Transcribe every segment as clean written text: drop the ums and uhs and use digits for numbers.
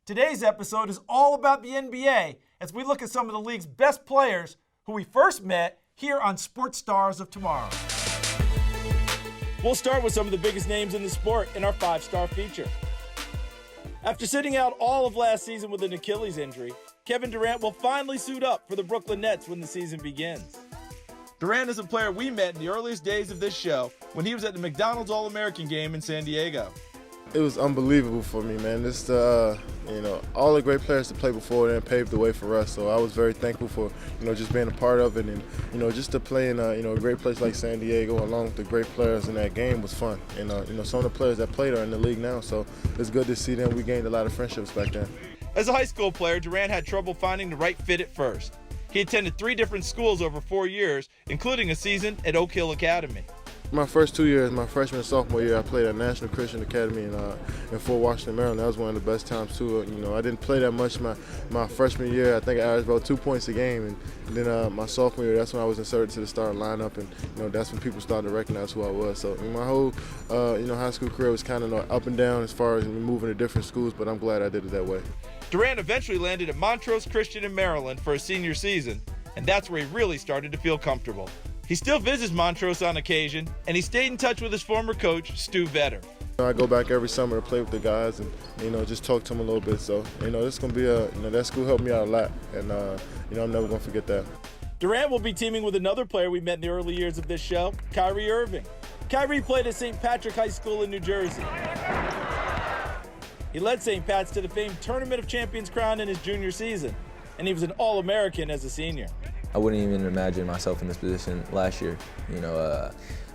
Today's episode is all about the NBA as we look at some of the league's best players who we first met here on Sports Stars of Tomorrow. We'll start with some of the biggest names in the sport in our 5-star feature. After sitting out all of last season with an Achilles injury, Kevin Durant will finally suit up for the Brooklyn Nets when the season begins. Durant is a player we met in the earliest days of this show when he was at the McDonald's All-American game in San Diego. It was unbelievable for me, man. Just, all the great players that played before then paved the way for us. So I was very thankful for, just being a part of it. And, just to play in a great place like San Diego along with the great players in that game was fun. And, some of the players that played are in the league now. So it's good to see them. We gained a lot of friendships back then. As a high school player, Durant had trouble finding the right fit at first. He attended 3 different schools over 4 years, including a season at Oak Hill Academy. My first 2 years, my freshman and sophomore year, I played at National Christian Academy in Fort Washington, Maryland. That was one of the best times too. I didn't play that much my freshman year. I think I averaged about 2 points a game, and then my sophomore year, that's when I was inserted to the starting lineup, and that's when people started to recognize who I was. So my whole high school career was kind of up and down as far as moving to different schools, but I'm glad I did it that way. Durant eventually landed at Montrose Christian in Maryland for his senior season, and that's where he really started to feel comfortable. He still visits Montrose on occasion, and he stayed in touch with his former coach, Stu Vetter. I go back every summer to play with the guys and, just talk to them a little bit. So, this is going to be that school helped me out a lot, and, I'm never going to forget that. Durant will be teaming with another player we met in the early years of this show, Kyrie Irving. Kyrie played at St. Patrick High School in New Jersey. He led St. Pat's to the famed Tournament of Champions crown in his junior season, and he was an All-American as a senior. I wouldn't even imagine myself in this position last year.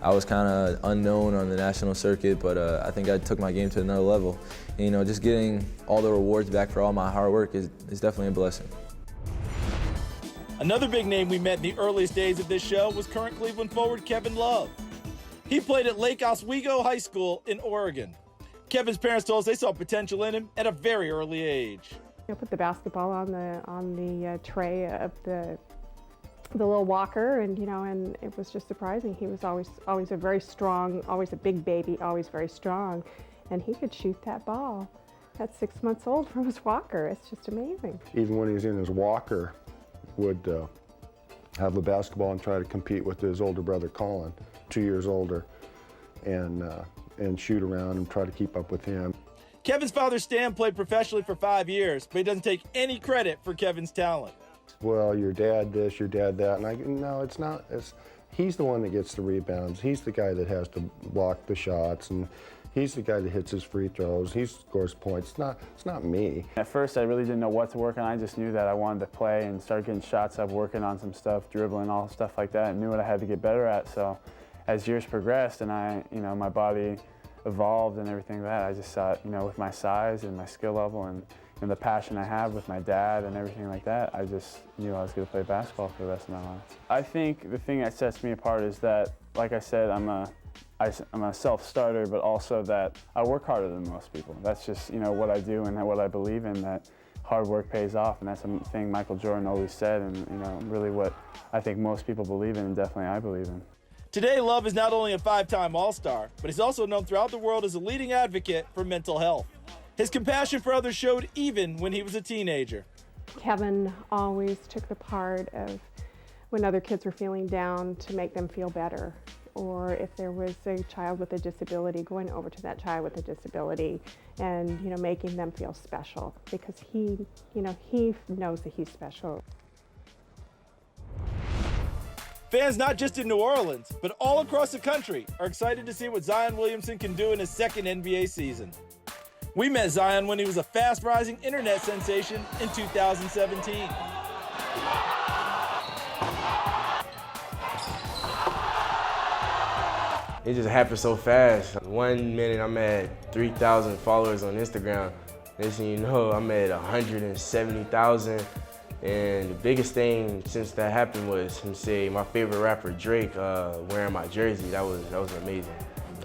I was kind of unknown on the national circuit, but I think I took my game to another level. And, just getting all the rewards back for all my hard work is definitely a blessing. Another big name we met in the earliest days of this show was current Cleveland forward Kevin Love. He played at Lake Oswego High School in Oregon. Kevin's parents told us they saw potential in him at a very early age. I put the basketball on the tray of the little walker, and and it was just surprising. He was always a very strong, always a big baby, always very strong, and he could shoot that ball at 6 months old from his walker. It's just amazing. Even when he was in his walker, would have the basketball and try to compete with his older brother Colin, 2 years older, and shoot around and try to keep up with him. Kevin's father Stan played professionally for 5 years, but he doesn't take any credit for Kevin's talent. Well, your dad this, your dad that, and no, it's not. He's the one that gets the rebounds. He's the guy that has to block the shots, and he's the guy that hits his free throws. He scores points. It's not me. At first, I really didn't know what to work on. I just knew that I wanted to play and start getting shots up, working on some stuff, dribbling, all stuff like that, and knew what I had to get better at. So, as years progressed and my body evolved and everything like that, I just thought, with my size and my skill level and the passion I have with my dad and everything like that, I just knew I was going to play basketball for the rest of my life. I think the thing that sets me apart is that, like I said, I'm a self-starter, but also that I work harder than most people. That's just what I do and what I believe in, that hard work pays off, and that's a thing Michael Jordan always said, and really what I think most people believe in, and definitely I believe in. Today, Love is not only a 5-time All-Star, but he's also known throughout the world as a leading advocate for mental health. His compassion for others showed even when he was a teenager. Kevin always took the part of when other kids were feeling down to make them feel better, or if there was a child with a disability, going over to that child with a disability and making them feel special, because he knows that he's special. Fans not just in New Orleans, but all across the country are excited to see what Zion Williamson can do in his second NBA season. We met Zion when he was a fast-rising internet sensation in 2017. It just happened so fast. 1 minute I'm at 3,000 followers on Instagram. Next thing you know, I'm at 170,000. And the biggest thing since that happened was him say my favorite rapper Drake wearing my jersey. That was amazing.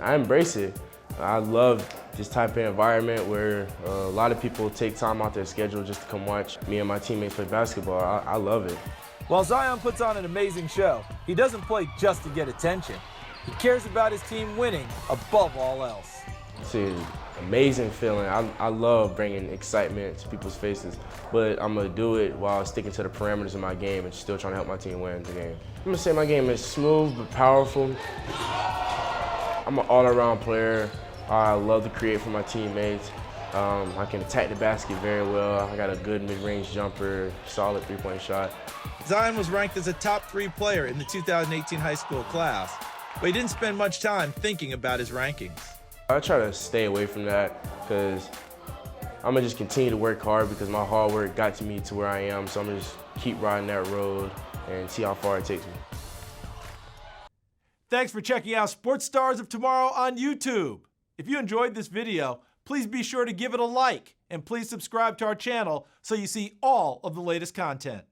I embrace it. I love this type of environment where a lot of people take time out their schedule just to come watch me and my teammates play basketball. I love it. While Zion puts on an amazing show, he doesn't play just to get attention. He cares about his team winning above all else. See, amazing feeling. I love bringing excitement to people's faces, but I'm going to do it while sticking to the parameters of my game and still trying to help my team win the game. I'm going to say my game is smooth but powerful. I'm an all-around player. I love to create for my teammates. I can attack the basket very well. I got a good mid-range jumper, solid three-point shot. Zion was ranked as a top 3 player in the 2018 high school class, but he didn't spend much time thinking about his rankings. I try to stay away from that because I'm going to just continue to work hard because my hard work got to me to where I am, so I'm going to just keep riding that road and see how far it takes me. Thanks for checking out Sports Stars of Tomorrow on YouTube. If you enjoyed this video, please be sure to give it a like and please subscribe to our channel so you see all of the latest content.